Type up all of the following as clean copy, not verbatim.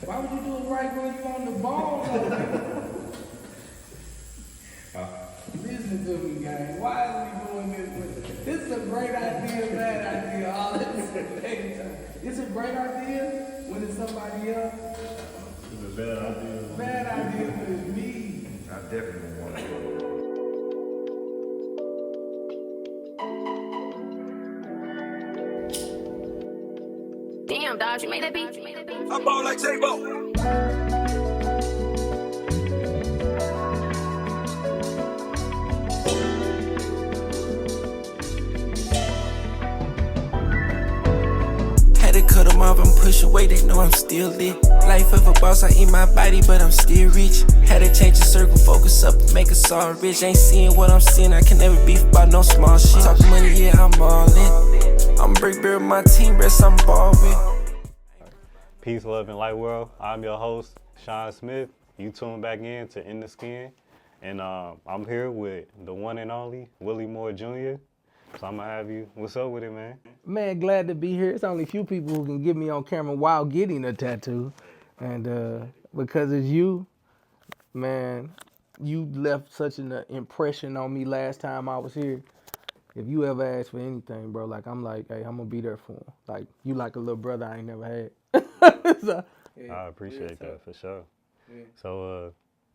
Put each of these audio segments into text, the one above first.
Why would you do it right when you on the ball though, man? Listen to me, guys. Why are we doing this? This is a great idea, bad idea, all at the same time. It's a great idea when it's somebody else. It's a bad idea. Bad idea when it's me. I definitely want to. Damn, dog, you made that beat? I ball like J-Bo. Had to cut them off and push away, they know I'm still lit. Life of a boss, I eat my body, but I'm still rich. Had to change the circle, focus up, make us all rich. Ain't seeing what I'm seeing, I can never beef about no small shit. Talk money, yeah, I'm all in. I'm break beer with my team, rest I'm ball with. Peace, love, and light world. I'm your host, Sean Smith. You tune back in to In the Skin. And I'm here with the one and only Willie Moore Jr. So I'm going to have you. What's up with it, man? Man, glad to be here. It's only a few people who can get me on camera while getting a tattoo. And because it's you, man, you left such an impression on me last time I was here. If you ever ask for anything, bro, I'm like, hey, I'm gonna be there for him. Like, you like a little brother I ain't never had. So, yeah, I appreciate that for sure. Yeah. So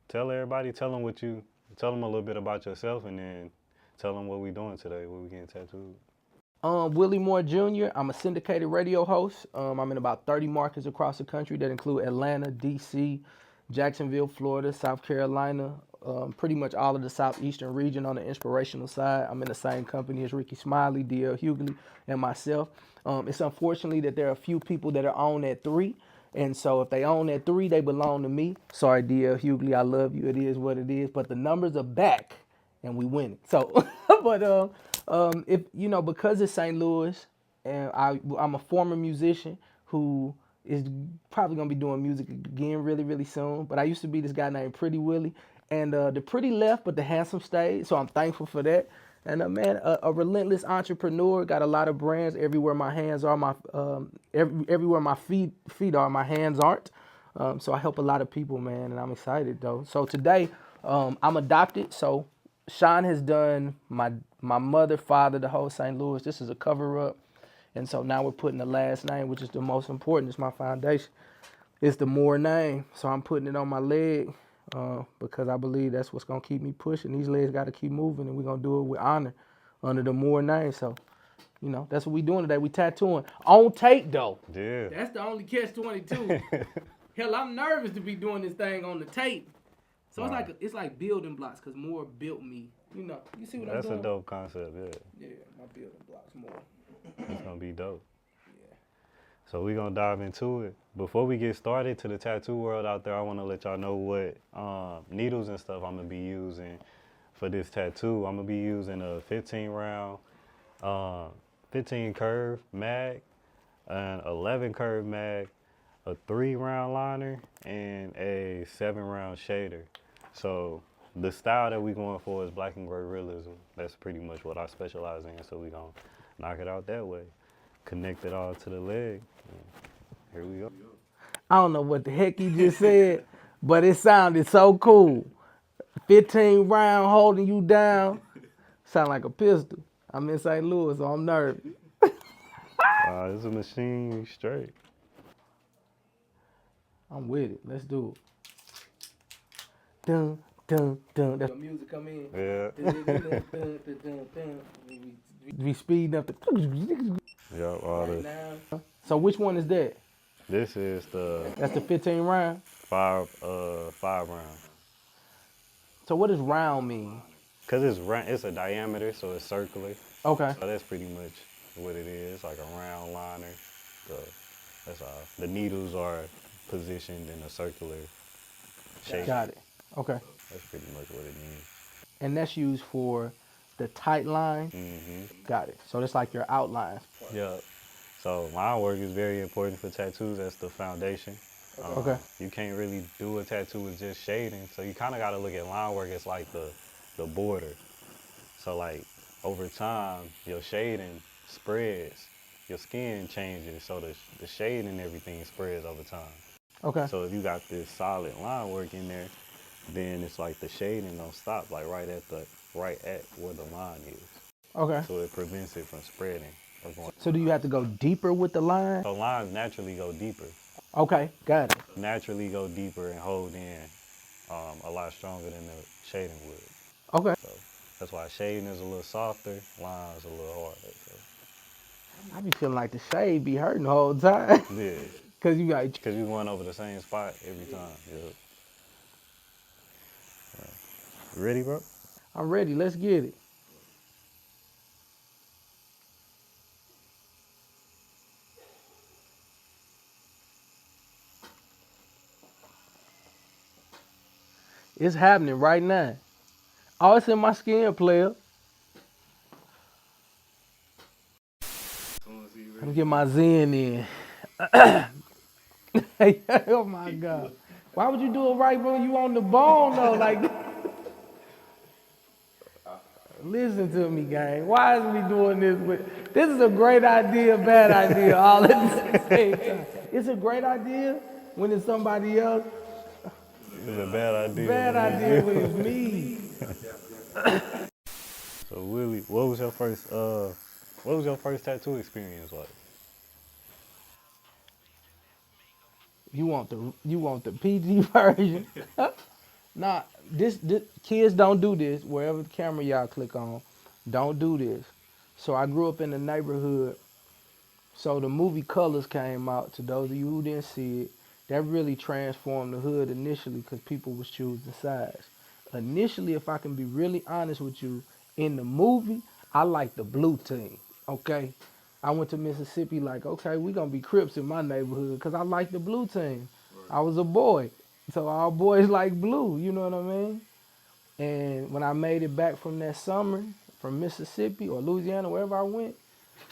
tell everybody, tell them a little bit about yourself, and then tell them what we doing today, what we getting tattooed. Willie Moore Jr. I'm a syndicated radio host. I'm in about 30 markets across the country that include Atlanta, D.C., Jacksonville, Florida, South Carolina, pretty much all of the southeastern region on the inspirational side. I'm in the same company as Ricky Smiley, D.L. Hughley, and myself. It's unfortunately that there are a few people that are on that 3. And so if they own that 3, they belong to me. Sorry, D.L. Hughley, I love you. It is what it is. But the numbers are back, and we win. So, but if you know, because it's St. Louis, and I'm a former musician who is probably gonna be doing music again really, really soon. But I used to be this guy named Pretty Willie, and the pretty left, but the handsome stayed. So I'm thankful for that. And man, a relentless entrepreneur, got a lot of brands. Everywhere my hands are, everywhere my feet are, my hands aren't. So I help a lot of people, man, and I'm excited though. So today, I'm adopted. So Sean has done my mother, father, the whole St. Louis. This is a cover up. And so now we're putting the last name, which is the most important. It's my foundation. It's the Moore name. So I'm putting it on my leg because I believe that's what's going to keep me pushing. These legs got to keep moving, and we're going to do it with honor under the Moore name. So, you know, that's what we're doing today. We tattooing. On tape, though. Yeah. That's the only catch-22. Hell, I'm nervous to be doing this thing on the tape. So wow. It's like building blocks because Moore built me. You know, you see what I'm doing? That's a dope concept, yeah. Yeah, my building blocks, Moore. It's going to be dope. Yeah. So we're going to dive into it. Before we get started to the tattoo world out there, I want to let y'all know what needles and stuff I'm going to be using for this tattoo. I'm going to be using a 15 round, 15 curve mag, an 11 curve mag, a 3 round liner, and a 7 round shader. So the style that we're going for is black and gray realism. That's pretty much what I specialize in. So we're going to knock it out that way. Connect it all to the leg. Here we go. I don't know what the heck you just said, but it sounded so cool. 15 round holding you down. Sound like a pistol. I'm in St. Louis, so I'm nervous. It's a machine, you straight. I'm with it. Let's do it. Dun, dun, dun. That's when music come in. Yeah. Dun, dun, dun, dun. We speeding up the. Yep, all Right this. now. So which one is that? This is the That's the 15 round? 5 rounds. So what does round mean? Cause it's a diameter, so it's circular. Okay. So that's pretty much what it is, like a round liner. So that's all. The needles are positioned in a circular shape. Got it. Okay. That's pretty much what it means. And that's used for the tight line? Mm-hmm. Got it. So that's like your outlines. Yep. So line work is very important for tattoos. That's the foundation. Okay. You can't really do a tattoo with just shading. So you kind of got to look at line work as like the border. So like over time, your shading spreads. Your skin changes. So the shading and everything spreads over time. Okay. So if you got this solid line work in there, then it's like the shading don't stop like right at where the line is. Okay. So it prevents it from spreading or going. So do you have to go deeper with the line? So lines naturally go deeper, Okay, got it. and hold in a lot stronger than the shading would. Okay. So that's why shading is a little softer, lines a little harder. So I be feeling like the shade be hurting the whole time. yeah, Cause you got, because you going over the same spot every time. Yeah. Ready, bro? I'm ready, let's get it. It's happening right now. Oh, it's in my skin, player. Let me get my zen in. Hey, oh my God. Why would you do it right when you on the bone though? Like, listen to me, gang. Why is we doing this this is a great idea, bad idea, all at the same time. It's a great idea when it's somebody else. It's a bad idea. Bad idea when it's me. So Willie, what was your first tattoo experience like? You want the PG version? Nah, this kids don't do this. Wherever the camera y'all click on, don't do this. So I grew up in the neighborhood. So the movie Colors came out. To those of you who didn't see it, that really transformed the hood initially because people was choosing sides. Initially, if I can be really honest with you, in the movie, I liked the blue team. Okay, I went to Mississippi like, okay, we gonna be Crips in my neighborhood because I like the blue team. I was a boy, so all boys like blue. You know what I mean? And when I made it back from that summer from Mississippi or Louisiana, wherever I went,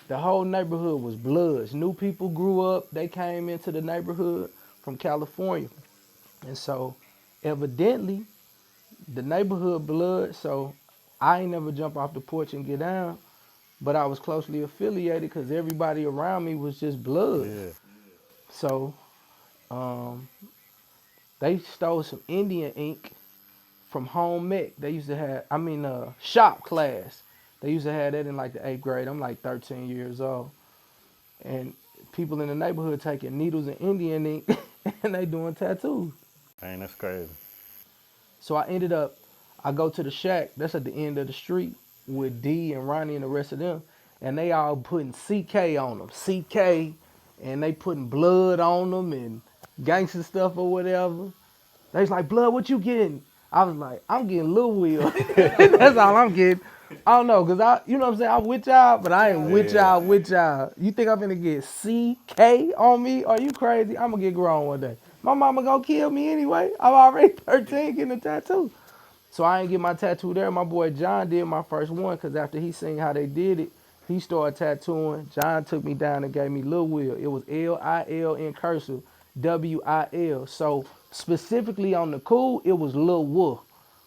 the whole neighborhood was bloods. New people grew up. They came into the neighborhood from California. And so evidently the neighborhood blood, so I ain't never jump off the porch and get down, but I was closely affiliated because everybody around me was just blood. Yeah. So they stole some Indian ink from home ec. They used to have, shop class. They used to have that in like the 8th grade. I'm like 13 years old. And people in the neighborhood taking needles and Indian ink and they doing tattoos. Dang, that's crazy. So I go to the shack, that's at the end of the street with D and Ronnie and the rest of them, and they all putting CK on them. CK, and they putting blood on them and gangster stuff or whatever. They was like, blood, what you getting? I was like, I'm getting Lil Will. That's all I'm getting. I don't know, cause you know what I'm saying? I'm with y'all, but I ain't with y'all. You think I'm gonna get CK on me? Are you crazy? I'm gonna get grown one day. My mama gonna kill me anyway. I'm already 13 getting a tattoo. So I ain't get my tattoo there. My boy John did my first one, cause after he seen how they did it, he started tattooing. John took me down and gave me Lil Will. It was Lil in cursive, WIL. So specifically on the cool, it was Lil Wolf,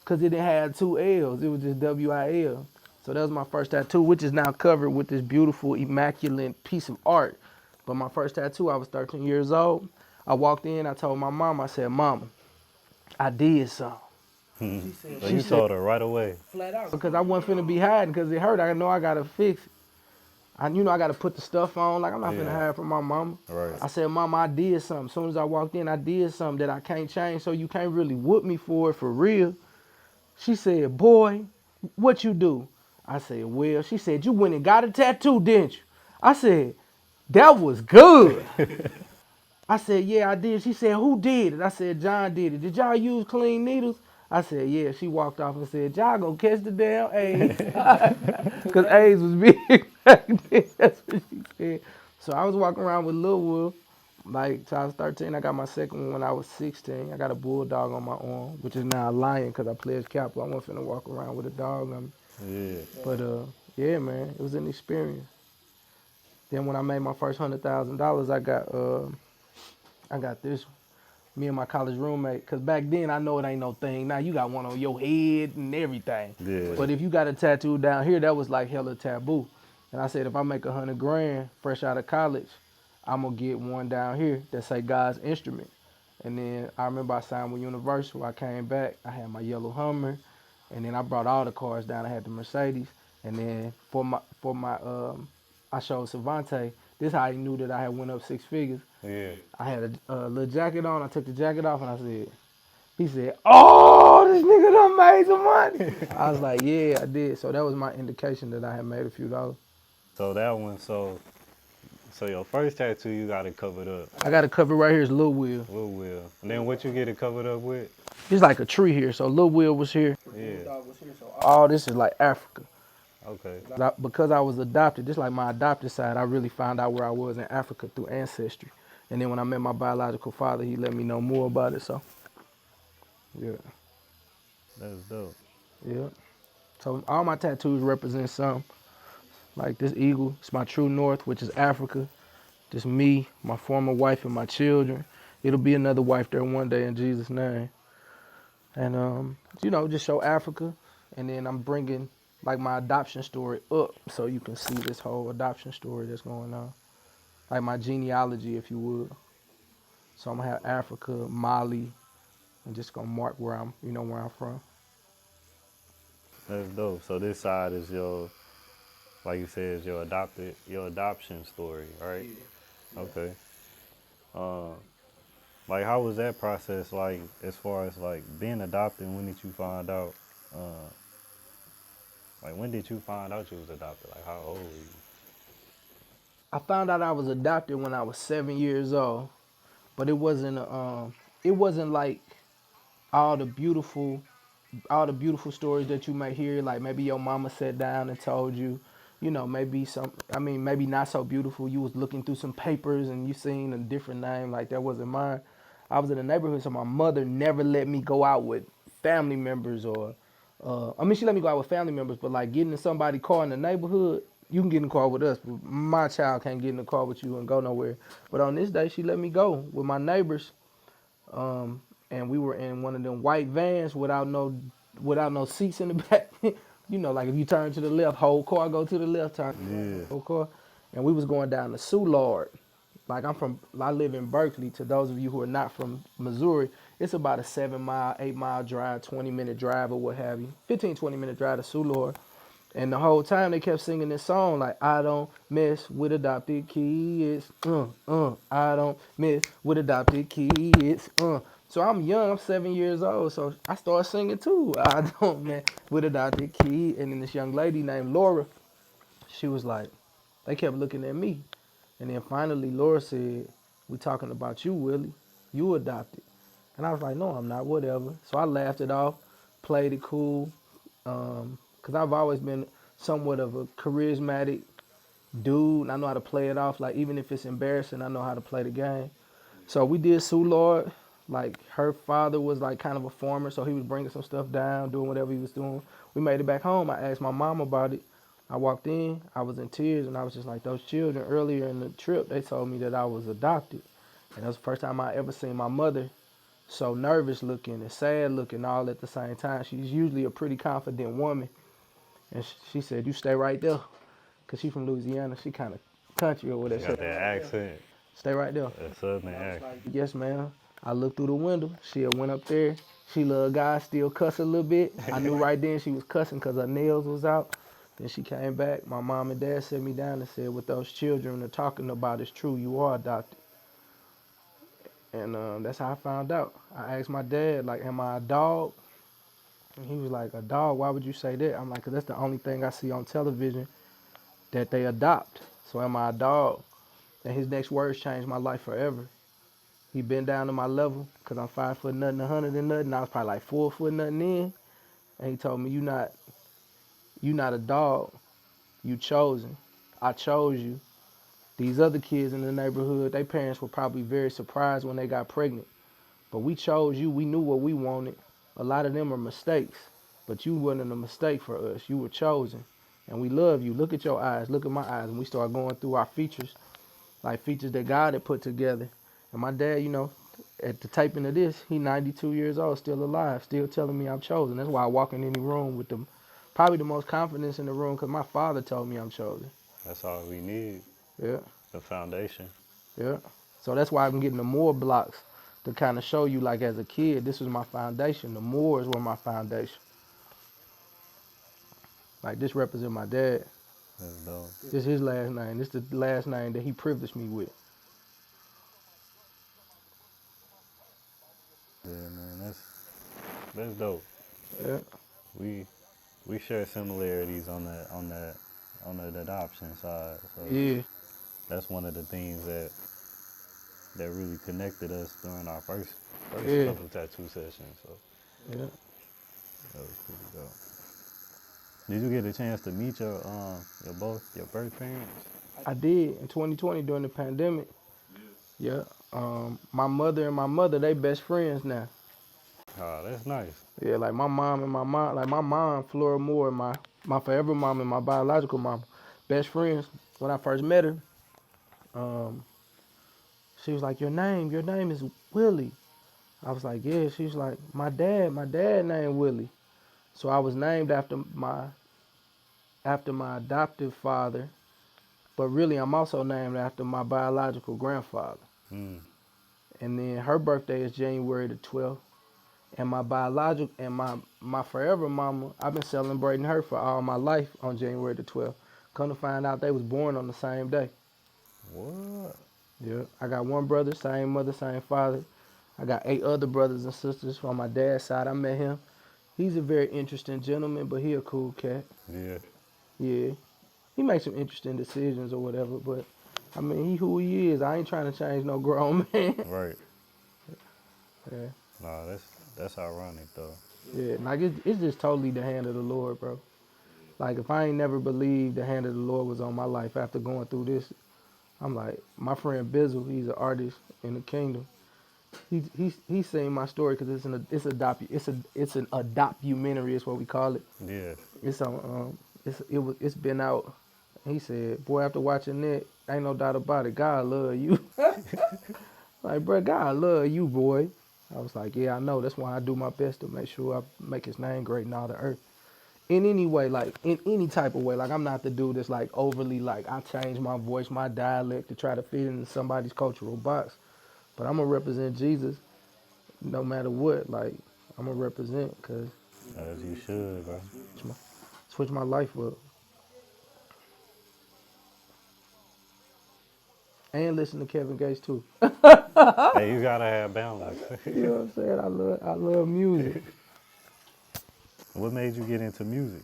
cause it didn't have two L's. It was just WIL. So that was my first tattoo, which is now covered with this beautiful, immaculate piece of art. But my first tattoo, I was 13 years old. I walked in, I told my mom, I said, Mama, I did something. So you told her right away. Flat out. Because I wasn't finna be hiding because it hurt. I know I gotta fix it. I gotta put the stuff on. Like I'm not finna hide from my mama. Right. I said, Mama, I did something. As soon as I walked in, I did something that I can't change. So you can't really whoop me for it for real. She said, boy, what you do? I said, well, she said, you went and got a tattoo, didn't you? I said, that was good. I said, yeah, I did. She said, who did it? I said, John did it. Did y'all use clean needles? I said, yeah. She walked off and said, y'all gonna catch the damn AIDS. Because AIDS was big back then. That's what she said. So I was walking around with Lil Will. Like, till I was 13, I got my second one when I was 16. I got a bulldog on my arm, which is now a lion because I pledged capital. I wasn't finna walk around with a dog on me. Yeah. But, yeah, man, it was an experience. Then when I made my first $100,000, I got this one. Me and my college roommate, because back then I know it ain't no thing. Now you got one on your head and everything. Yeah. But if you got a tattoo down here, that was like hella taboo. And I said, if I make $100,000 fresh out of college, I'm gonna get one down here that say God's instrument. And then I remember I signed with Universal. I came back. I had my yellow Hummer, and then I brought all the cars down. I had the Mercedes, and then I showed Savante. This how he knew that I had went up 6 figures. Yeah. I had a little jacket on. I took the jacket off, and I said, he said, "Oh, this nigga done made some money." I was like, "Yeah, I did." So that was my indication that I had made a few dollars. So that one, so your first tattoo, you got it covered up, I got a cover right here. Is Lil Will. Lil Will. And then what you get it covered up with? It's like a tree here. So Lil Will was here. Yeah. All this is like Africa. Okay. Because I was adopted, just like my adopted side, I really found out where I was in Africa through ancestry. And then when I met my biological father, he let me know more about it. So, yeah, That's dope. yeah. So all my tattoos represent something. Like this eagle, it's my true north, which is Africa. Just me, my former wife, and my children. It'll be another wife there one day in Jesus' name. And just show Africa. And then I'm bringing like my adoption story up, so you can see this whole adoption story that's going on. Like my genealogy, if you would. So I'm gonna have Africa, Mali, and just gonna mark where where I'm from. That's dope. So this side is your, like you said, is your adoption story, right? Yeah. Okay. Uh, like how was that process like as far as like being adopted? When did you find out? Like when did you find out you was adopted? Like how old were you? I found out I was adopted when I was 7 years old, but it wasn't like all the beautiful stories that you may hear. Like maybe your mama sat down and told you, maybe not so beautiful. You was looking through some papers and you seen a different name. Like that wasn't mine. I was in the neighborhood, so my mother never let me go out with family members she let me go out with family members, but like getting in somebody's car in the neighborhood, you can get in the car with us, but my child can't get in the car with you and go nowhere. But on this day, she let me go with my neighbors, and we were in one of them white vans without no seats in the back. Like if you turn to the left, whole car go to the left, turn whole car. And we was going down to Soulard. Like I live in Berkeley. To those of you who are not from Missouri, it's about a 7-mile, 8-mile drive, 20-minute drive or what have you. 15, 20-minute drive to Soulard. And the whole time they kept singing this song like, I don't mess with adopted kids. I don't mess with adopted kids. So I'm young, I'm 7 years old, so I started singing too. I don't mess with adopted kids. And then this young lady named Laura, she was like, they kept looking at me. And then finally Laura said, we talking about you, Willie. You adopted. And I was like, no, I'm not, whatever. So I laughed it off, played it cool. Because I've always been somewhat of a charismatic dude. I know how to play it off. Like, even if it's embarrassing, I know how to play the game. So we did Sue Lord. Like, her father was like kind of a farmer, so he was bringing some stuff down, doing whatever he was doing. We made it back home. I asked my mom about it. I walked in. I was in tears, and I was just like, those children earlier in the trip, they told me that I was adopted. And that was the first time I ever seen my mother so nervous looking and sad looking all at the same time. She's usually a pretty confident woman. And she said, you stay right there. Because she's from Louisiana. She kind of country or whatever. You got that accent. Stay right there. That southern accent. Yes, ma'am. I looked through the window. She had went up there. She little guy still cuss a little bit. I knew right then she was cussing because her nails was out. Then she came back. My mom and dad sat me down and said, what those children are talking about is true. You are adopted. And that's how I found out. I asked my dad, like, am I a dog? And he was like, a dog? Why would you say that? I'm like, because that's the only thing I see on television that they adopt. So am I a dog? And his next words changed my life forever. He been down to my level because I'm 5 foot nothing, 100 and nothing. I was probably like 4 foot nothing in. And he told me, you not a dog. You chosen. I chose you. These other kids in the neighborhood, their parents were probably very surprised when they got pregnant. But we chose you. We knew what we wanted. A lot of them are mistakes. But you wasn't a mistake for us. You were chosen. And we love you. Look at your eyes. Look at my eyes. And we started going through our features, like features that God had put together. And my dad, at the taping of this, he 92 years old, still alive, still telling me I'm chosen. That's why I walk in any room with probably the most confidence in the room because my father told me I'm chosen. That's all we need. Yeah. The foundation. Yeah. So that's why I'm getting the more blocks to kind of show you, like, as a kid, this was my foundation. The Moors were my foundation. Like, this represent my dad. That's dope. This his last name. This the last name that he privileged me with. Yeah, man, that's dope. Yeah. We share similarities on the adoption side. So Yeah. that's one of the things that really connected us during our first Yeah. couple tattoo sessions. So Yeah. that was pretty dope. Did you get a chance to meet your birth parents? I did in 2020 during the pandemic. Yeah. My mother and my mother, they best friends now. Oh, that's nice. Yeah, like my mom and my mom, like my mom, Flora Moore, and my forever mom and my biological mom, best friends. When I first met her, um, she was like, your name is Willie. I was like, yeah. She was like, my dad named Willie. So I was named after my adoptive father, but really I'm also named after my biological grandfather. Mm. And then her birthday is January the 12th. And my biological and my forever mama, I've been celebrating her for all my life on January the 12th. Come to find out they was born on the same day. What? Yeah. I got one brother, same mother, same father. I got 8 other brothers and sisters from my dad's side. I met him. He's a very interesting gentleman, but he a cool cat. Yeah. Yeah. He makes some interesting decisions or whatever, but I mean, he who he is. I ain't trying to change no grown man. Right. Yeah. Nah, that's ironic though. Yeah. Like, it's just totally the hand of the Lord, bro. Like, if I ain't never believed the hand of the Lord was on my life after going through this, I'm like, my friend Bizzle, he's an artist in the kingdom. He's seen my story because it's an adocumentary is what we call it. Yeah. It's on it's been out. He said, boy, after watching that, ain't no doubt about it. God love you. Like, bro, God love you, boy. I was like, yeah, I know. That's why I do my best to make sure I make his name great in all the earth. In any way, like, in any type of way. Like, I'm not the dude that's, like, overly, like, I change my voice, my dialect to try to fit into somebody's cultural box. But I'm going to represent Jesus no matter what. Like, I'm going to represent because As you should, bro. switch my life up. And listen to Kevin Gates, too. Hey, you gotta have balance. You know what I'm saying? I love music. What made you get into music?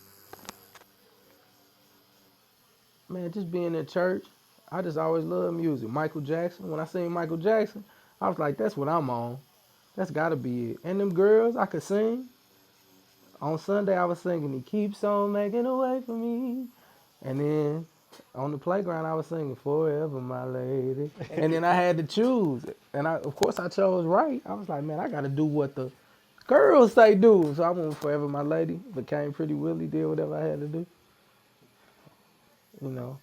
Man, just being in church, I just always loved music. Michael Jackson, when I seen Michael Jackson, I was like, that's what I'm on. That's gotta be it. And them girls, I could sing. On Sunday, I was singing, he keeps on making a way for me. And then on the playground, I was singing, forever, my lady. And then I had to choose. And of course, I chose right. I was like, man, I gotta do what the girls say do. So I went forever, my lady. Became Pretty Willie, did whatever I had to do. You know,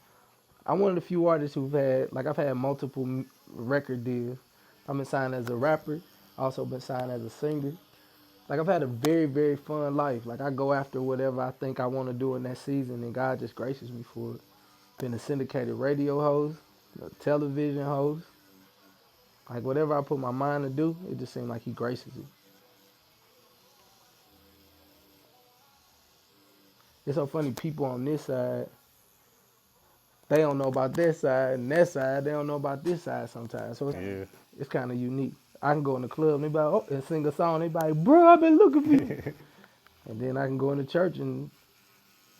I'm one of the few artists who've had, like, I've had multiple record deals. I've been signed as a rapper, also been signed as a singer. Like, I've had a very, very fun life. Like, I go after whatever I think I want to do in that season, and God just graces me for it. Been a syndicated radio host, a television host. Like, whatever I put my mind to do, it just seems like he graces it. It's so funny, people on this side, they don't know about that side, and that side, they don't know about this side sometimes. So Yeah. it's kind of unique. I can go in the club and anybody, oh, and sing a song, and they be like, bro, I've been looking for you. And then I can go in the church and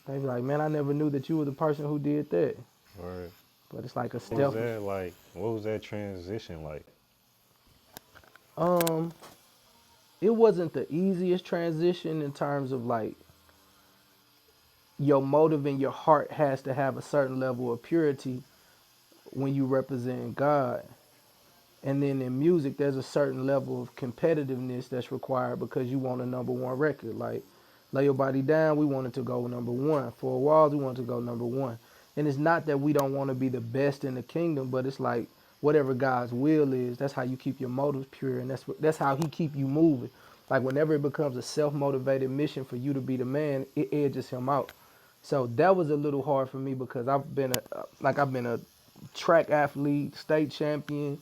they be like, man, I never knew that you were the person who did that. Right. But it's like a What was stealth. that like? What was that transition like? It wasn't the easiest transition in terms of, like, your motive and your heart has to have a certain level of purity when you represent God. And then in music, there's a certain level of competitiveness that's required because you want a #1 record. Like, Lay Your Body Down, we wanted to go #1. Four Walls, we wanted to go #1. And it's not that we don't want to be the best in the kingdom, but it's like whatever God's will is, that's how you keep your motives pure, and that's how he keep you moving. Like, whenever it becomes a self-motivated mission for you to be the man, it edges him out. So that was a little hard for me because I've been a track athlete, state champion,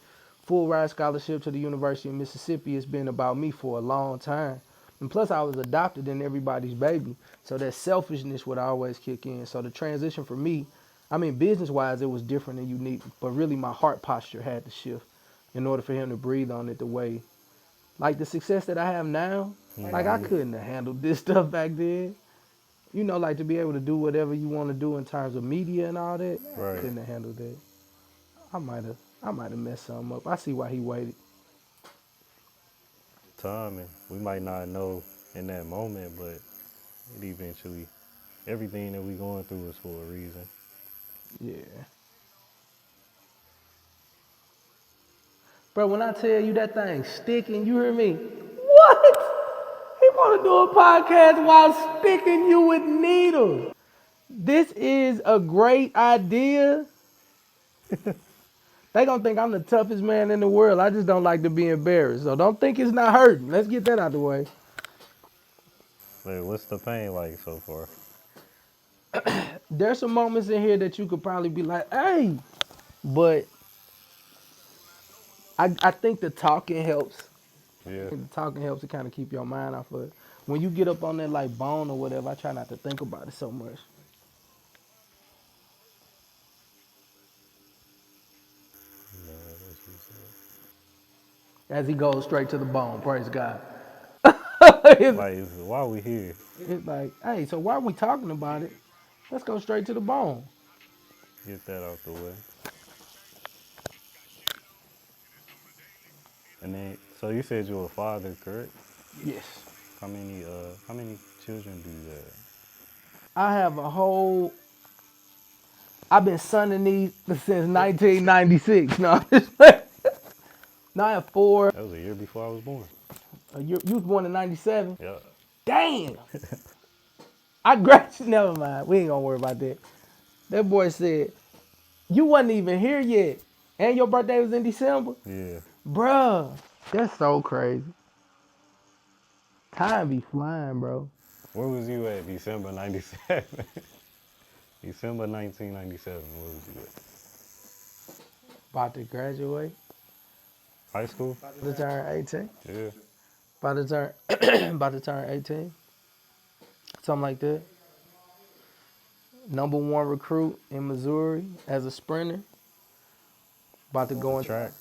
full ride scholarship to the University of Mississippi. It's been about me for a long time. And plus, I was adopted and everybody's baby. So that selfishness would always kick in. So the transition for me, I mean, business-wise, it was different and unique. But really, my heart posture had to shift in order for him to breathe on it the way, like the success that I have now. Like, I couldn't have handled this stuff back then. You know, like to be able to do whatever you want to do in terms of media and all that. Right. Couldn't have handled that. I might have messed something up. I see why he waited. Time, and we might not know in that moment, but it eventually, everything that we going through is for a reason. Yeah. Bro, when I tell you that thing sticking, you hear me? What? He want to do a podcast while sticking you with needles. This is a great idea. They gonna think I'm the toughest man in the world. I just don't like to be embarrassed. So don't think it's not hurting. Let's get that out the way. Like, what's the pain like so far? There's some moments in here that you could probably be like, hey, but I think the talking helps. Yeah. The talking helps to kind of keep your mind off of it. When you get up on that like bone or whatever, I try not to think about it so much. As he goes straight to the bone, praise God. Like, why we here? It's like, hey, so why are we talking about it? Let's go straight to the bone. Get that out the way. And then, so you said you were a father, correct? Yes. How many children do you have? I have a whole, I've been sunning these since 1996. No, no, I have 4. That was a year before I was born. You was born in 97? Yeah. Damn. I graduated, never mind. We ain't gonna worry about that. That boy said, you wasn't even here yet. And your birthday was in December? Yeah. Bruh, that's so crazy. Time be flying, bro. Where was you at December 97? December 1997, where was you at? About to graduate. High school? About to turn 18. Yeah. About to turn 18. Something like that. Number 1 recruit in Missouri as a sprinter. About to go in Track.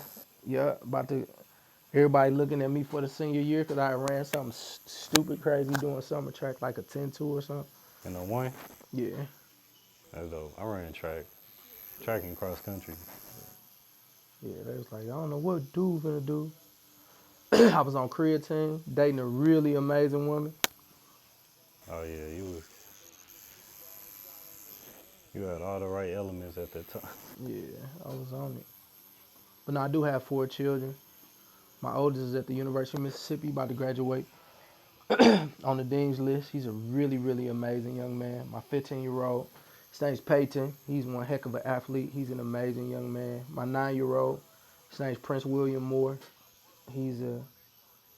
Yeah, everybody looking at me for the senior year because I ran something stupid crazy doing summer track, like a 10-2 or something. In the one? Yeah. That's dope. I ran track and cross country. Yeah, they was like, I don't know what dude gonna do. I was on creatine, dating a really amazing woman. Oh yeah, you had all the right elements at that time. Yeah, I was on it. But no, I do have 4 children. My oldest is at the University of Mississippi, about to graduate on the dean's list. He's a really, really amazing young man. My 15-year-old, his name's Peyton. He's one heck of an athlete. He's an amazing young man. My 9-year-old, his name's Prince William Moore. He's a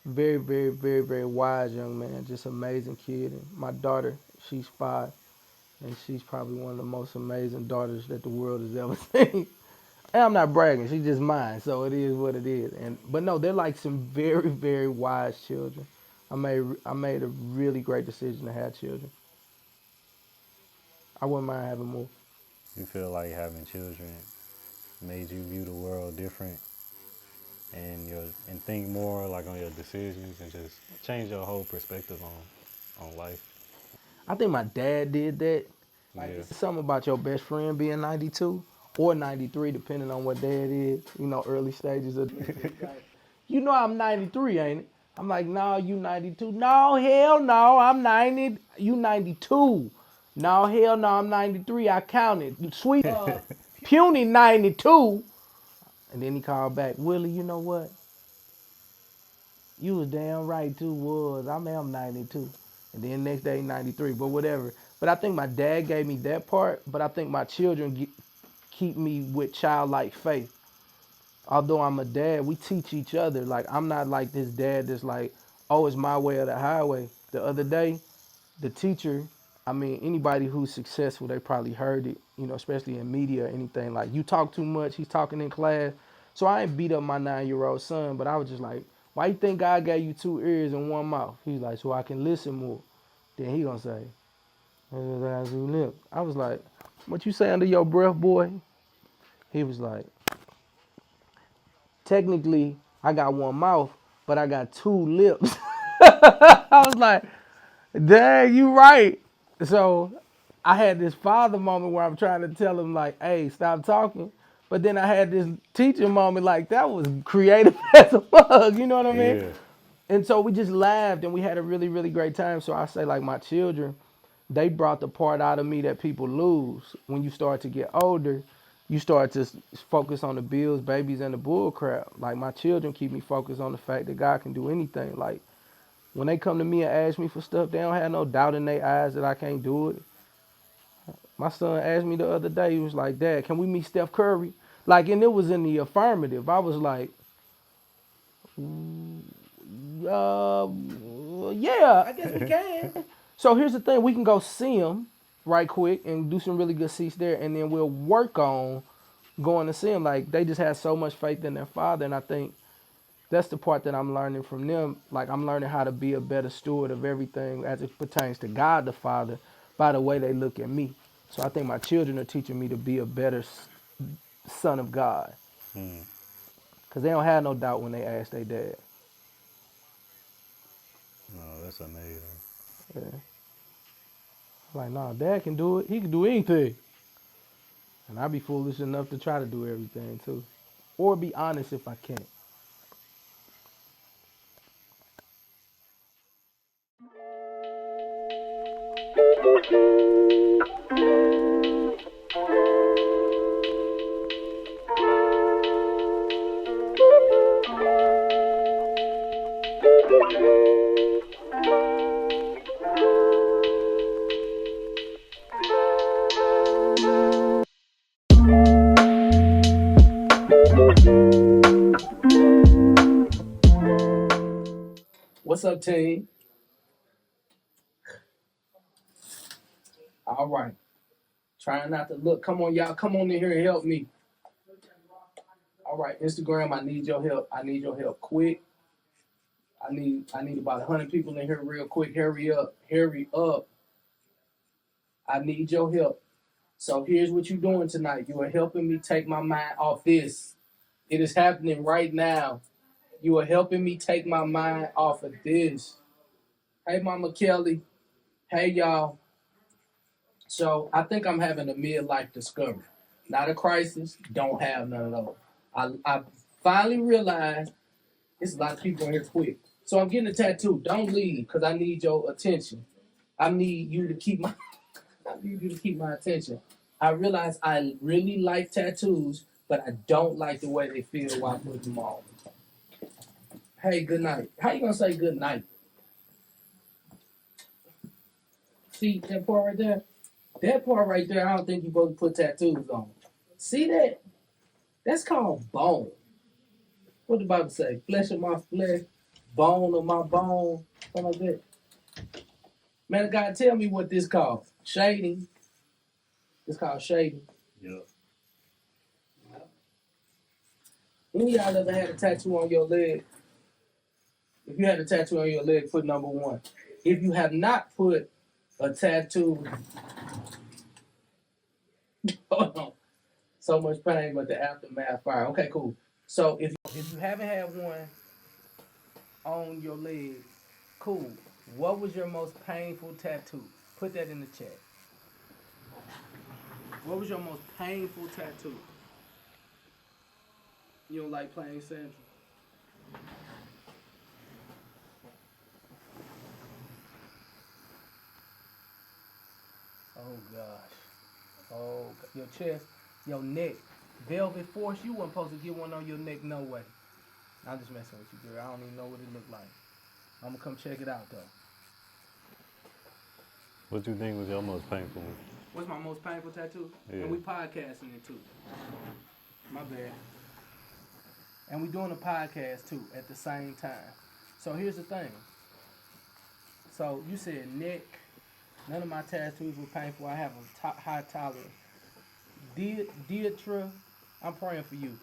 very, very, very, very wise young man, just amazing kid. And my daughter, she's 5, and she's probably one of the most amazing daughters that the world has ever seen. And I'm not bragging, she's just mine, so it is what it is. But no, they're like some very, very wise children. I made a really great decision to have children. I wouldn't mind having more. You feel like having children made you view the world different and think more like on your decisions and just change your whole perspective on life? I think my dad did that. Like, Yeah. it's something about your best friend being 92 or 93, depending on what dad is. You know, early stages of. You know I'm 93, ain't it? I'm like, no, you 92. No, hell no, I'm 90. You 92. No, hell no, I'm 93. I counted. Sweet, puny 92. And then he called back, Willie, you know what? You was damn right too, was. I mean, I'm 92. And then next day, 93, but whatever. But I think my dad gave me that part, but I think my children keep me with childlike faith. Although I'm a dad, we teach each other. Like, I'm not like this dad that's like, oh, it's my way or the highway. The other day, the teacher, I mean, anybody who's successful, they probably heard it, you know, especially in media or anything. Like, you talk too much, he's talking in class. So I ain't beat up my 9-year-old son, but I was just like, why you think God gave you 2 ears and 1 mouth? He's like, so I can listen more. Then he gonna say, I was like, what you say under your breath, boy? He was like, technically, I got 1 mouth, but I got 2 lips. I was like, dang, you right. So I had this father moment where I'm trying to tell him like, hey, stop talking. But then I had this teacher moment like that was creative as a bug, you know what I mean? Yeah. And so we just laughed and we had a really, really great time. So I say like my children, they brought the part out of me that people lose. When you start to get older, you start to focus on the bills, babies, and the bull crap. Like my children keep me focused on the fact that God can do anything. Like when they come to me and ask me for stuff, they don't have no doubt in their eyes that I can't do it. My son asked me the other day, he was like, Dad, can we meet Steph Curry? Like, and it was in the affirmative. I was like, uh, yeah, I guess we can. So here's the thing, we can go see him right quick and do some really good seats there, and then we'll work on going to see him. Like, they just have so much faith in their father, and I think that's the part that I'm learning from them. Like, I'm learning how to be a better steward of everything as it pertains to God the Father by the way they look at me. So I think my children are teaching me to be a better son of God. Mm. Because they don't have no doubt when they ask their dad. No, that's amazing. Yeah. Like, nah, dad can do it. He can do anything. And I be foolish enough to try to do everything too. Or be honest if I can't. What's up, team? All right. Trying not to look. Come on, y'all. Come on in here and help me. All right, Instagram, I need your help. I need your help quick. I need about 100 people in here real quick. Hurry up. Hurry up. I need your help. So here's what you're doing tonight. You are helping me take my mind off this. It is happening right now. You are helping me take my mind off of this. Hey, Mama Kelly. Hey, y'all. So I think I'm having a midlife discovery. Not a crisis. Don't have none of those. I finally realized it's a lot of people in here quick. So I'm getting a tattoo. Don't leave because I need your attention. I need you to keep my I need you to keep my attention. I realize I really like tattoos, but I don't like the way they feel while putting them on. Hey, good night. How you gonna say good night? See that part right there? That part right there, I don't think you're supposed to put tattoos on. See that? That's called bone. What the Bible say? Flesh of my flesh, bone of my bone, something like that. Man of God, tell me what this called. Shading. It's called shading. Yep. Any of y'all ever had a tattoo on your leg? If you had a tattoo on your leg, put number 1. If you have not put a tattoo, hold on. So much pain, but the aftermath fire. Okay, cool. So if you haven't had one on your leg, cool. What was your most painful tattoo? Put that in the chat. What was your most painful tattoo? You don't like playing Central? Oh gosh. Oh, your chest, your neck. Velvet Force, you weren't supposed to get one on your neck, no way. I'm just messing with you, girl. I don't even know what it looked like. I'm gonna come check it out though. What you think was your most painful one? What's my most painful tattoo? Yeah. And we podcasting it too. My bad. And we doing a podcast too at the same time. So here's the thing. So you said neck. None of my tattoos were painful. I have a high tolerance. Deidre, I'm praying for you.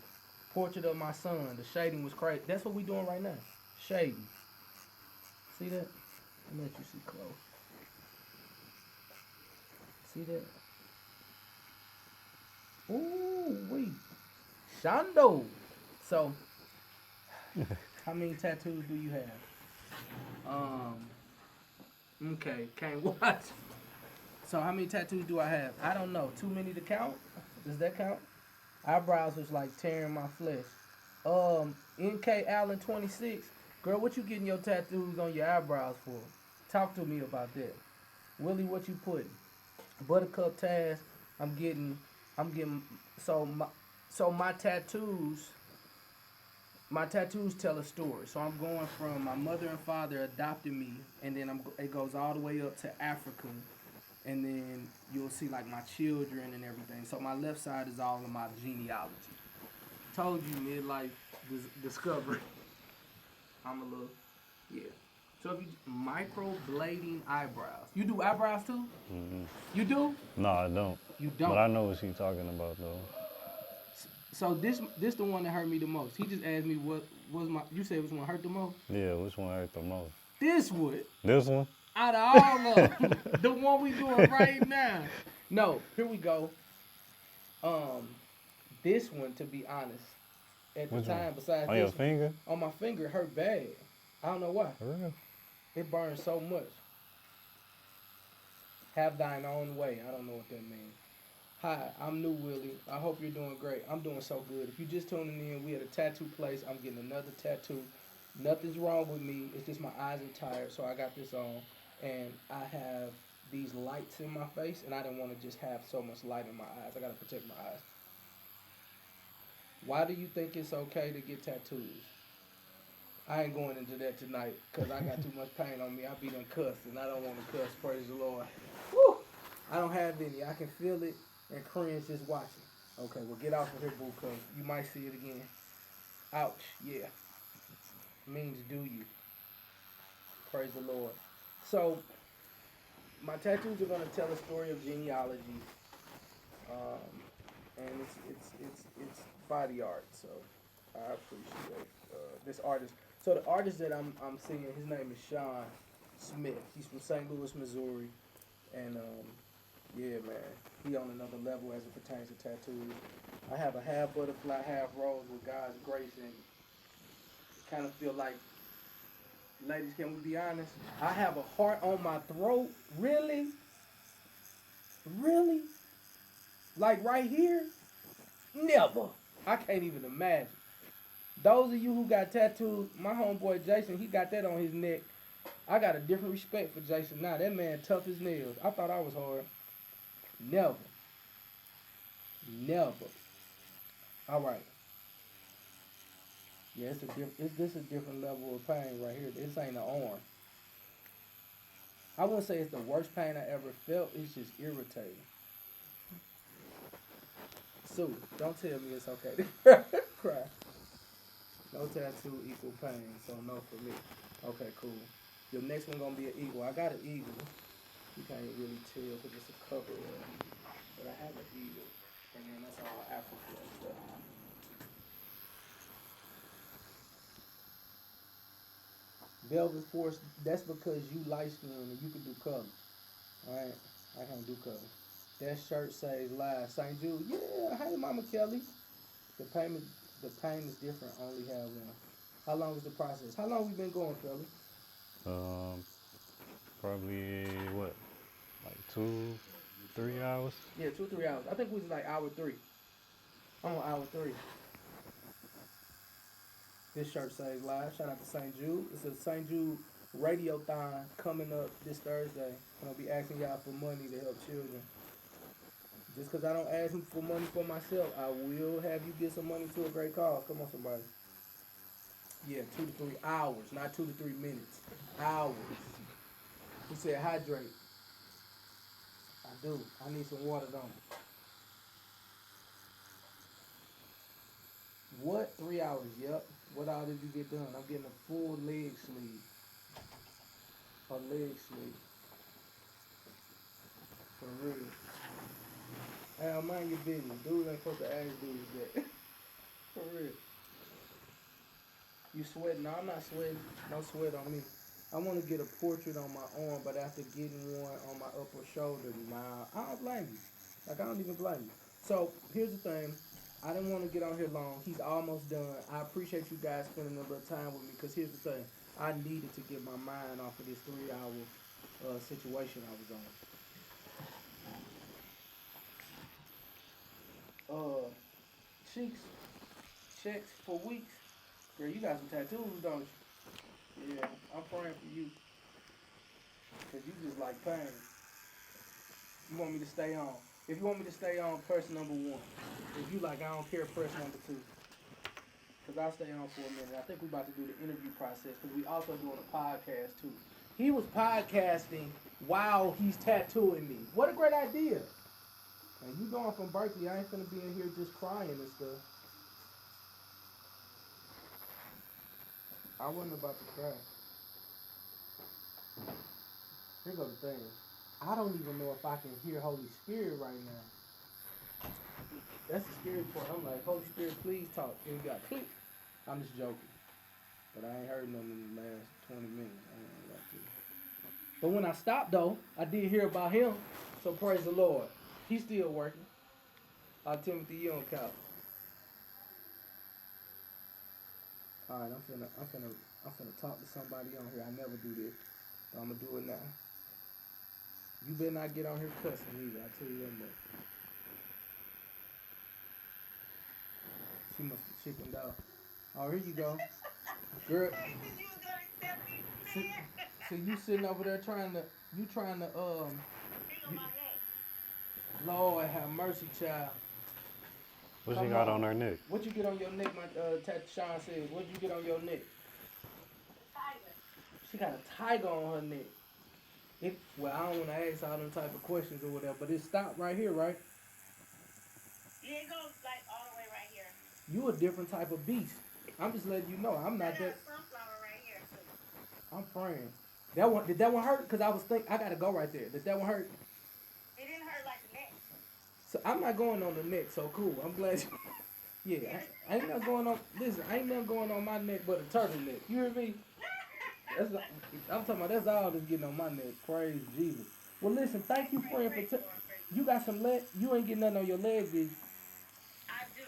Portrait of my son. The shading was crazy. That's what we doing right now. Shading. See that? Let me let you see close. See that? Ooh, wee. Shondo. So, how many tattoos do you have? Okay, can't watch. So how many tattoos do I have? I don't know. Too many to count? Does that count? Eyebrows was like tearing my flesh. NK Allen 26. Girl, what you getting your tattoos on your eyebrows for? Talk to me about that. Willie, what you putting? Buttercup Taz. I'm getting so my tattoos. My tattoos tell a story. So I'm going from my mother and father adopted me, and then it goes all the way up to Africa, and then you'll see like my children and everything. So my left side is all of my genealogy. Told you, midlife discovery. I'm a little, yeah. So if you microblading eyebrows, you do eyebrows too? Mm-hmm. You do? No, I don't. You don't. But I know what she's talking about though. So this the one that hurt me the most. He just asked me what was my. You said which one hurt the most? Yeah, which one hurt the most? This one. This one? Out of all of them, the one we doing right now. No, here we go. This one, to be honest, at the Which time, one? besides On this your one, finger? on my finger, it hurt bad. I don't know why. For real? It burns so much. Have thine own way. I don't know what that means. Hi, I'm New Willie. I hope you're doing great. I'm doing so good. If you're just tuning in, we at a tattoo place. I'm getting another tattoo. Nothing's wrong with me. It's just my eyes are tired, so I got this on. And I have these lights in my face, and I didn't want to just have so much light in my eyes. I got to protect my eyes. Why do you think it's okay to get tattoos? I ain't going into that tonight because I got too much pain on me. I be done cussed, and I don't want to cuss. Praise the Lord. Woo! I don't have any. I can feel it and cringe just watching. Okay, well, get off of here, boo, because you might see it again. Ouch, yeah. Means do you. Praise the Lord. So, my tattoos are going to tell a story of genealogy. And it's body art, so I appreciate this artist. So the artist that I'm seeing, his name is Sean Smith. He's from St. Louis, Missouri, and yeah, man, he on another level as it pertains to tattoos. I have a half butterfly, half rose with God's grace, and kind of feel like, ladies, can we be honest? I have a heart on my throat. Really? Really? Like right here? Never. I can't even imagine. Those of you who got tattoos, my homeboy Jason, he got that on his neck. I got a different respect for Jason now. That man tough as nails. I thought I was hard. Never. Never. All right. Yeah, this a different level of pain right here. This ain't an arm. I wouldn't say it's the worst pain I ever felt. It's just irritating. Sue, don't tell me it's okay to cry. No tattoo equal pain, so no for me. Okay, cool. Your next one gonna be an eagle. I got an eagle. You can't really tell because it's a cover up. But I have an eagle. And then that's all Africa and stuff. Velvet Force, that's because you light skin and you can do color. Alright? I can't do color. That shirt says live. St. Jude, yeah, hey Mama Kelly. The pain is different, I only have one. How long is the process? How long we been going, Kelly? Probably what? Like 2-3 hours? Yeah, 2-3 hours. I think we was like hour 3. I'm on hour 3. This shirt says live. Shout out to St. Jude. It's a St. Jude Radiothon coming up this Thursday. I'm going to be asking y'all for money to help children. Just because I don't ask them for money for myself, I will have you get some money to a great cause. Come on, somebody. Yeah, 2 to 3 hours, not 2 to 3 minutes. Hours. He said hydrate. I do. I need some water, don't I? What? 3 hours, yep. What all did you get done? I'm getting a full leg sleeve. A leg sleeve. For real. Hey, mind your business. Dude ain't supposed to ask dudes that. For real. You sweating? No, I'm not sweating. No sweat on me. I want to get a portrait on my arm, but after getting one on my upper shoulder, nah, I don't blame you. Like, I don't even blame you. So, here's the thing. I didn't want to get on here long. He's almost done. I appreciate you guys spending a little time with me, because here's the thing. I needed to get my mind off of this 3-hour situation I was on. Cheeks, checks for weeks. Girl, you got some tattoos, don't you? Yeah, I'm praying for you. Because you just like pain. You want me to stay on. If you want me to stay on, press number 1. If you like, I don't care, press number 2. Because I'll stay on for a minute. I think we're about to do the interview process, because we also doing a podcast, too. He was podcasting while he's tattooing me. What a great idea. And you going from Berkeley, I ain't finna be in here just crying and stuff. I wasn't about to cry. Here go the thing. I don't even know if I can hear Holy Spirit right now. That's the scary part. I'm like, Holy Spirit, please talk. And it got click. I'm just joking. But I ain't heard nothing in the last 20 minutes. I ain't like to. But when I stopped, though, I did hear about him. So praise the Lord. He's still working. Timothy, you on couch. All right, I'm finna talk to somebody on here. I never do this, but I'm gonna do it now. You better not get on here cussing either. I tell you that much. She must have chickened out. Oh, here you go, girl. So you sitting over there trying to Lord have mercy, child. What she got on her neck? What you get on your neck, my Sean said? What you get on your neck? Tiger. She got a tiger on her neck. Well, I don't want to ask all them type of questions or whatever, but it stopped right here, right? Yeah, it goes like all the way right here. You a different type of beast. I'm just letting you know. I'm not that. Sunflower right here too. I'm praying. Did that one hurt? Cause I was thinking I gotta go right there. Did that one hurt? It didn't hurt like the neck. So I'm not going on the neck. So cool. I'm glad. Yeah, I ain't not going on. Listen, I ain't nothing going on my neck but a turtle neck. You hear me? I'm talking about that's all that's getting on my neck. Praise Jesus. Well, listen, thank you, friend, for you got some leg. You ain't getting nothing on your legs, did you? I do.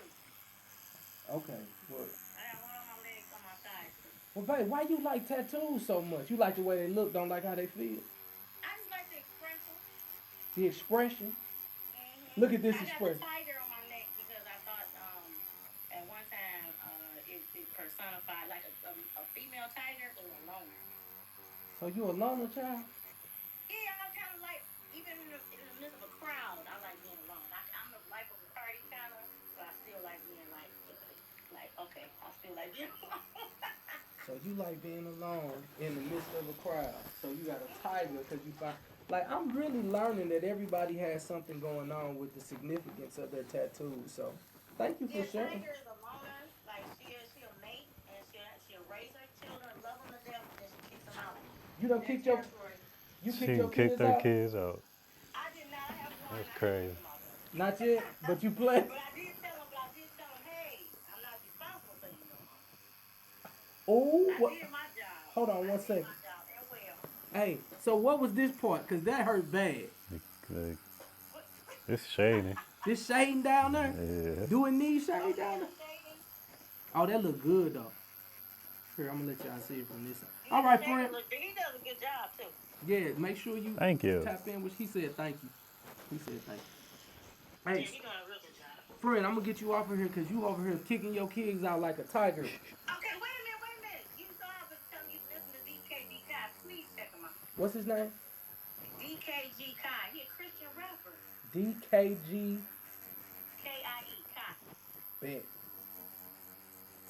Okay. Well. I got one on my legs on my thighs. Well, babe, why you like tattoos so much? You like the way they look, don't like how they feel? I just like the expression. The expression? Mm-hmm. Look at this I expression. got a tiger on my neck because I thought at one time it personified like a female tiger or a loner. So you a loner, child? Yeah, I'm kind of like, even in the midst of a crowd, I like being alone. I'm the life of the party kind of, but I still like being like, okay, I still like being alone. So you like being alone in the midst of a crowd. So you got a tiger because you find... Like, I'm really learning that everybody has something going on with the significance of their tattoos. So, thank you for sharing. Tiger is a loner. Like, she'll mate, and she'll raise her children, love them to death, and then she kicks them out. You done kicked your... You She kicked your kicked kids her out? kids out. I did not have one. That's crazy. Not yet, but you play. But I did tell them, hey, I'm not responsible for you no more. Oh, I did my job. Hold on one second. My job, and well. Hey, so what was this part? Because that hurt bad. Like, it's shady. This shading down there? Yeah. Do it need shade down there? Oh, that look good, though. Here, I'm going to let y'all see it from this side. All right, friend. He does a good job, too. Yeah, make sure you Thank you. tap in, which he said thank you. He said thank you. Yeah, Hey, he doing a real good job. friend, I'm going to get you off of here because you over here kicking your kids out like a tiger. Okay, wait a minute. You saw I was telling you to listen to DKG Kai. Please check him out. What's his name? DKG Kai. He a Christian rapper. DKG. K-I-E, Kai. Bet. You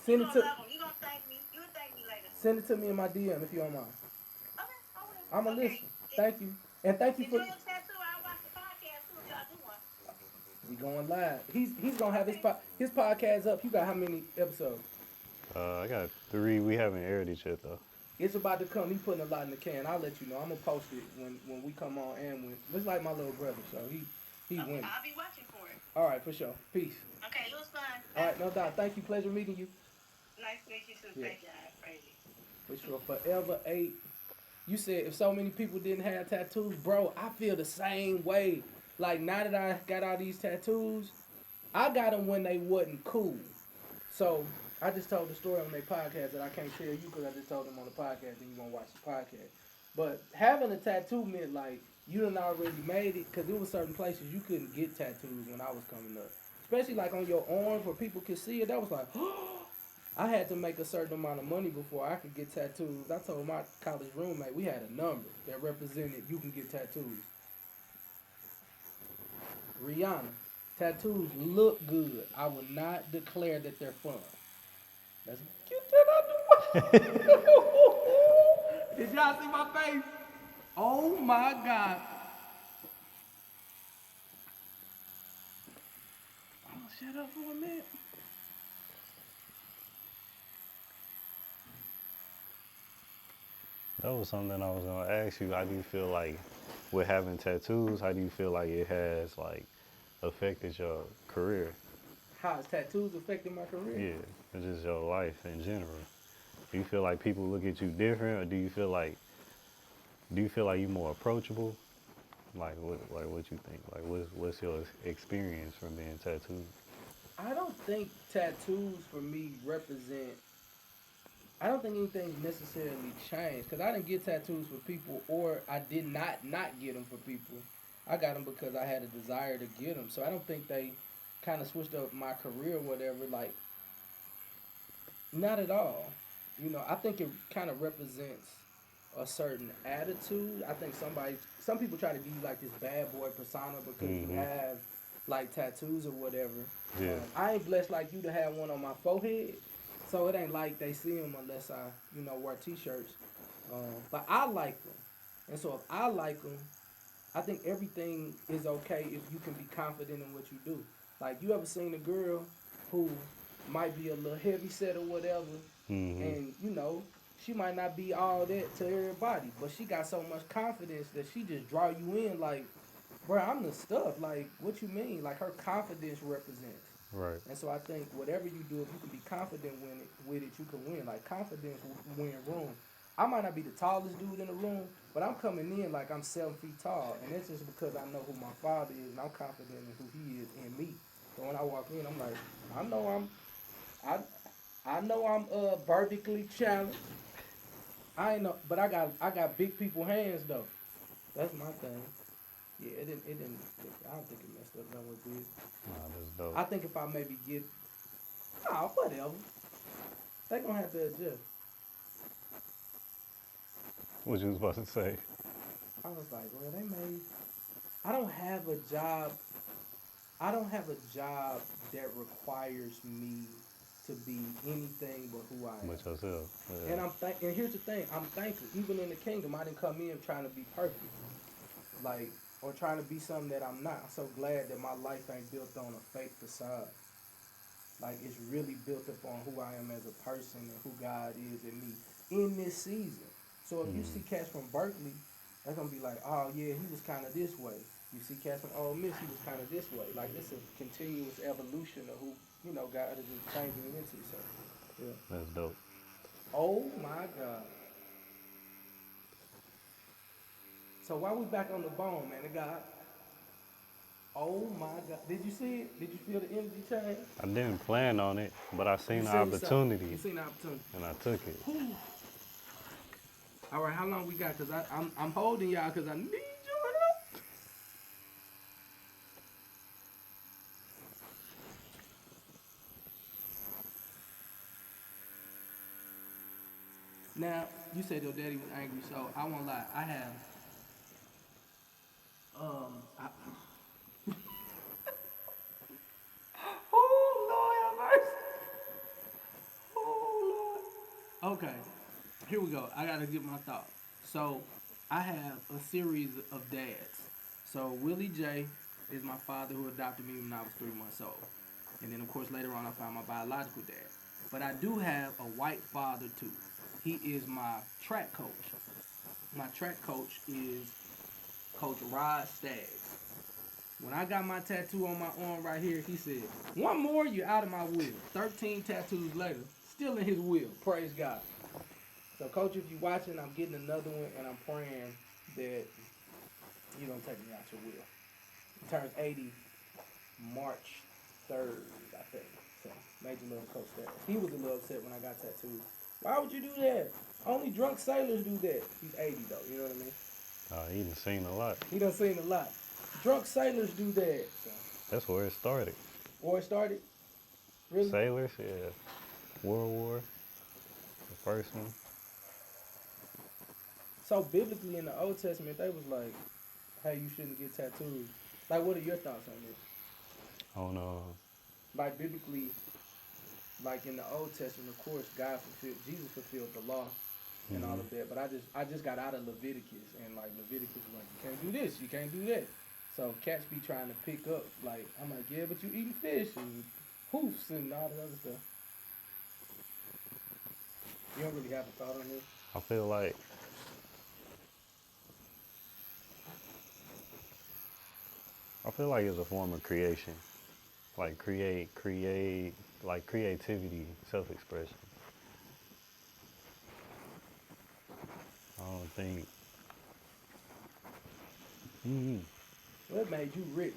Send it gonna to love him. You gonna thank me. You will thank me later. send it to me in my DM if you don't mind. Okay, I will. I'm going to listen. Thank you. And thank you Enjoy for... your tattoo. I'll watch the podcast, too, if y'all do one. We going live. He's going to have his podcast up. You got how many episodes? I got 3. We haven't aired each yet, though. It's about to come. He putting a lot in the can. I'll let you know. I'm gonna post it when we come on and when. It's like my little brother, so he wins. I'll be watching for it. All right, for sure. Peace. Okay, it was fun. All right, no doubt. Thank you. Pleasure meeting you. Nice to meet you too. Yeah. Thank you. which will forever ache. You said if so many people didn't have tattoos, bro, I feel the same way. Like now that I got all these tattoos, I got them when they wasn't cool. So I just told the story on their podcast that I can't tell you because I just told them on the podcast and you won't watch the podcast. But having a tattoo meant like you done already made it because there was certain places you couldn't get tattoos when I was coming up. Especially like on your arms where people could see it. That was like, I had to make a certain amount of money before I could get tattoos. I told my college roommate we had a number that represented you can get tattoos. Rihanna, tattoos look good. I will not declare that they're fun. Let's get that out the way. Did y'all see my face? Oh my God. I'm gonna shut up for a minute. That was something I was gonna ask you. How do you feel like with having tattoos? How do you feel like it has like affected your career? How has tattoos affected my career? Yeah, and just your life in general. Do you feel like people look at you different, or do you feel like you're more approachable? Like what you think? Like what's your experience from being tattooed? I don't think tattoos for me represent. I don't think anything necessarily changed because I didn't get tattoos for people, or I did not get them for people. I got them because I had a desire to get them. So I don't think they kind of switched up my career or whatever. Like, not at all. You know, I think it kind of represents a certain attitude. I think some people try to give you like this bad boy persona because you have like tattoos or whatever. Yeah. I ain't blessed like you to have one on my forehead, so it ain't like they see them unless I, wear t-shirts. But I like them, and so if I like them, I think everything is okay if you can be confident in what you do. Like, you ever seen a girl who might be a little heavy set or whatever, and she might not be all that to everybody, but she got so much confidence that she just draw you in. Like, bro, I'm the stuff. Like, what you mean? Like, her confidence represents. Right. And so I think whatever you do, if you can be confident with it, you can win. Like, confidence will win room. I might not be the tallest dude in the room, but I'm coming in like I'm 7 feet tall, and that's just because I know who my father is, and I'm confident in who he is in me. So when I walk in, I'm like, I know I'm vertically challenged. I ain't know, but I got big people hands though. That's my thing. Yeah, it didn't. I don't think it messed up none with this. Nah, that's dope. I think if I maybe get, whatever. They gonna have to adjust. What you was about to say? I was like, well, I don't have a job. I don't have a job that requires me to be anything but who I am. But yourself. Yeah. And and here's the thing, I'm thankful. Even in the kingdom, I didn't come in trying to be perfect, like, or trying to be something that I'm not. I'm so glad that my life ain't built on a fake facade. Like, it's really built upon who I am as a person and who God is in me in this season. So if you see cats from Berkeley, they're gonna be like, oh yeah, he was kind of this way. You see cats from Ole Miss, he was kind of this way. Like, it's a continuous evolution of who God is changing me into. So yeah. That's dope. Oh my God. So while we back on the bone, man, it got. Oh my God. Did you see it? Did you feel the energy change? I didn't plan on it, but I seen the You opportunity seen the opportunity. and I took it. All right, how long we got? Because I'm holding y'all because I need your help. Now, you said your daddy was angry, so I won't lie. I have, oh, Lord have mercy. Oh, Lord. Okay, here we go. I got to get my thought. So, I have a series of dads. So, Willie J is my father who adopted me when I was 3 months old. And then, of course, later on, I found my biological dad. But I do have a white father, too. He is my track coach. My track coach is Coach Rod Staggs. When I got my tattoo on my arm right here, he said, one more, you're out of my will. 13 tattoos later, still in his will. Praise God. So, Coach, if you're watching, I'm getting another one, and I'm praying that you don't take me out your will. He turns 80 March 3rd, I think. So, major love to Coach that. He was a little upset when I got tattooed. Why would you do that? Only drunk sailors do that. He's 80 though, you know what I mean? He done seen a lot. He done seen a lot. Drunk sailors do that. So. That's where it started. War started? Really? Sailors, yeah. World War, the first one. So biblically in the Old Testament, they was like, hey, you shouldn't get tattooed. Like, what are your thoughts on this? On Like, biblically, like in the Old Testament, of course, Jesus fulfilled the law and all of that. But I just got out of Leviticus, and like Leviticus was like, you can't do this, you can't do that. So cats be trying to pick up, like, I'm like, yeah, but you eating fish and hoofs and all that other stuff. You don't really have a thought on this? I feel like it's a form of creation. Like create, like creativity, self-expression. I don't think. Well, it made you rich.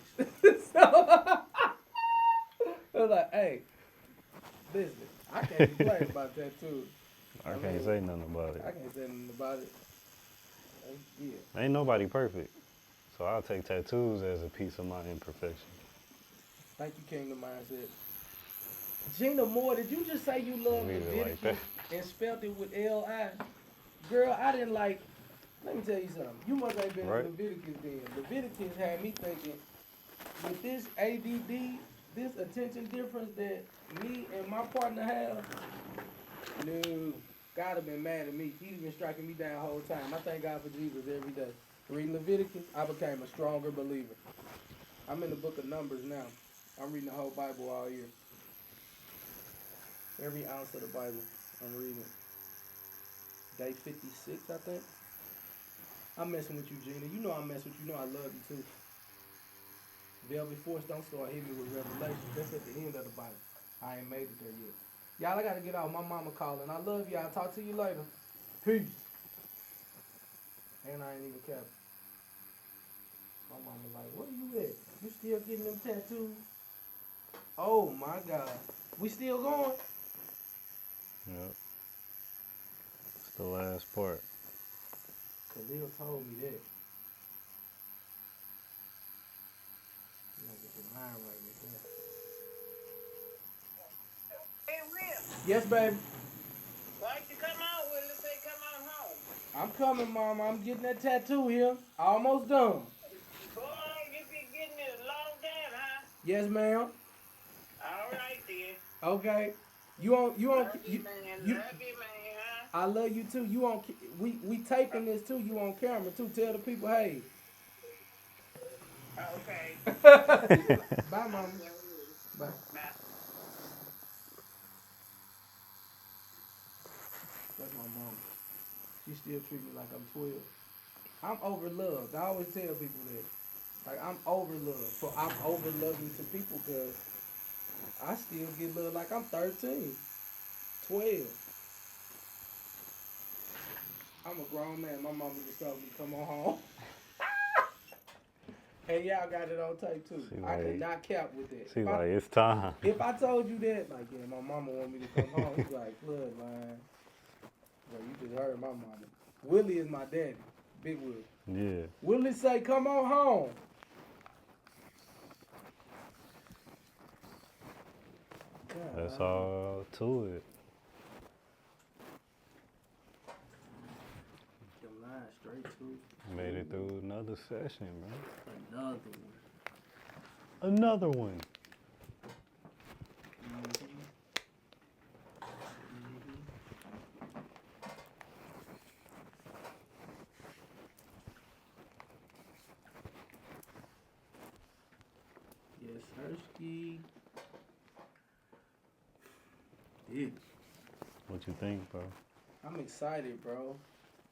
So, I was like, hey, listen, I can't complain about that too. I can't say nothing about it. I can't say nothing about it. Yeah. Ain't nobody perfect. So I'll take tattoos as a piece of my imperfection. Thank you, Kingdom Mindset. Gina Moore, did you just say you love Read it Leviticus like and spelled it with L-I? Girl, I didn't like, let me tell you something. You must have been Right. in Leviticus then. Leviticus had me thinking, with this ADD, this attention difference that me and my partner have, no, God have been mad at me. He's been striking me down the whole time. I thank God for Jesus every day. Reading Leviticus, I became a stronger believer. I'm in the book of Numbers now. I'm reading the whole Bible all year. Every ounce of the Bible, I'm reading. Day 56, I think. I'm messing with you, Gina. You know I mess with you. You know I love you too. Velvet Force, don't start hitting me with Revelation. That's at the end of the Bible. I ain't made it there yet. Y'all, I gotta get out. My mama calling. I love y'all. Talk to you later. Peace. And I ain't even capping. My mama like, where you at? You still getting them tattoos? Oh my God. We still going? Yep. It's the last part. Khalil told me that. You gotta get your mind right with that. Hey, Will, Yes, baby. why'd you come on, Willie? Say come on home. I'm coming, Mama. I'm getting that tattoo here. Almost done. Go on, you be getting it long down, huh? Yes, ma'am. All right, then. Okay. You on? Love you, You, man. you, Love you, man, huh? I love you too. You on? We taping this too. You on camera too. Tell the people, hey. Okay. Bye, Mama. Bye. Bye. That's my mom. She still treat me like I'm 12. I'm overloved. I always tell people that. Like, I'm overloved. So I'm overloving to people because I still get loved like I'm 13, 12. I'm a grown man. My mama just told me, come on home. And y'all got it on tape too. She I could like- not cap with that. She's like, it's time. If I told you that, like, yeah, my mama want me to come home, he's like, look, man. Well, you just heard my mama. Willie is my daddy. Big Willie. Yeah. Willie say, come on home. God, That's all to it. Your line straight to Made it through another session, bro. another one. Another one. Yes, Hersky. Yeah. What you think, bro? I'm excited, bro.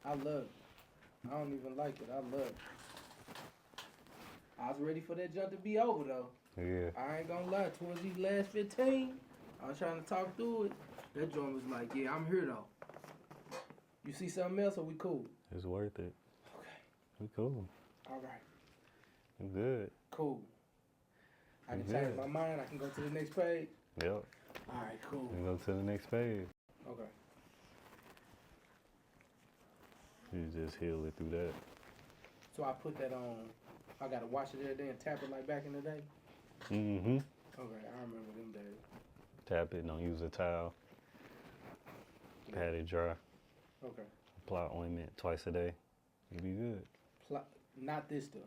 I love it. I don't even like it. I love it. I was ready for that jump to be over, though. Yeah. I ain't gonna lie. Towards these last 15, I was trying to talk through it. That joint was like, yeah, I'm here, though. You see something else or we cool? It's worth it. Okay. We cool. All right. We good. Cool. I can We change good. my mind. I can go to the next page. Yep. All right, cool. We go to the next page. Okay. You just heal it through that. So I put that on. I gotta wash it every day and tap it like back in the day. Mm-hmm. Okay, I remember them days. Tap it. Don't use a towel. Pat it dry. Okay. Apply ointment twice a day. You'll be good. Not this stuff.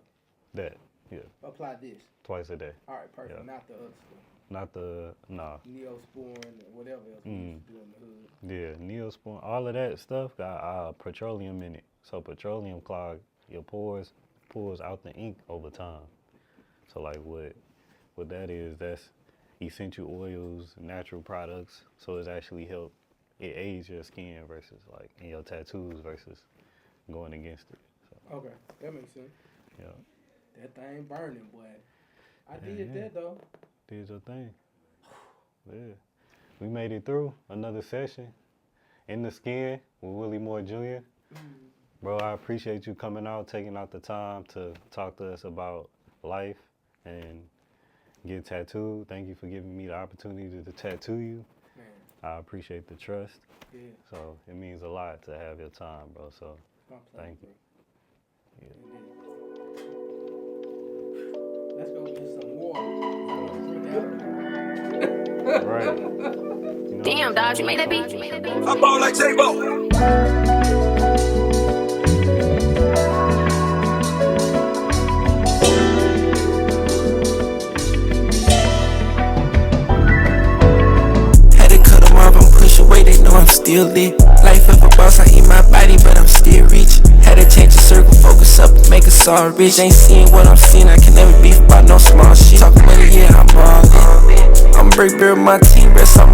That. Yeah. Apply this. Twice a day. All right, perfect. Yeah. Not the other stuff. Not the nah. Neosporin and whatever else we used to do in the hood. Yeah, Neosporin, all of that stuff got petroleum in it. So petroleum clog your pores, pulls out the ink over time. So like what that is, that's essential oils, natural products. So it's actually it aids your skin versus like in your tattoos versus going against it. So, Okay, that makes sense. yeah, That thing burning, boy. I Yeah, did yeah. that though. did your thing. Yeah, we made it through another session in the skin with Willie Moore Jr. Bro, I appreciate you coming out, taking out the time to talk to us about life and get tattooed. Thank you for giving me the opportunity to tattoo you. Man, I appreciate the trust. yeah, So it means a lot to have your time, bro. So my pleasure, Thank you. bro. yeah. Indeed. Let's go get some water. Right. You know Damn, what I'm dog, you saying? made that beat? So, You made that some beat? bonus. I ball like J-Bo. Had to cut them off, I'm push away, they know I'm still lit. Life of a boss, I eat my body, but I'm still rich. Had to change the circle, focus up, make us all rich. Ain't seeing what I'm seeing, I can never beef about no small shit. Talk money, yeah, I'm ballin'. I'm break beer with my team, rest, I'm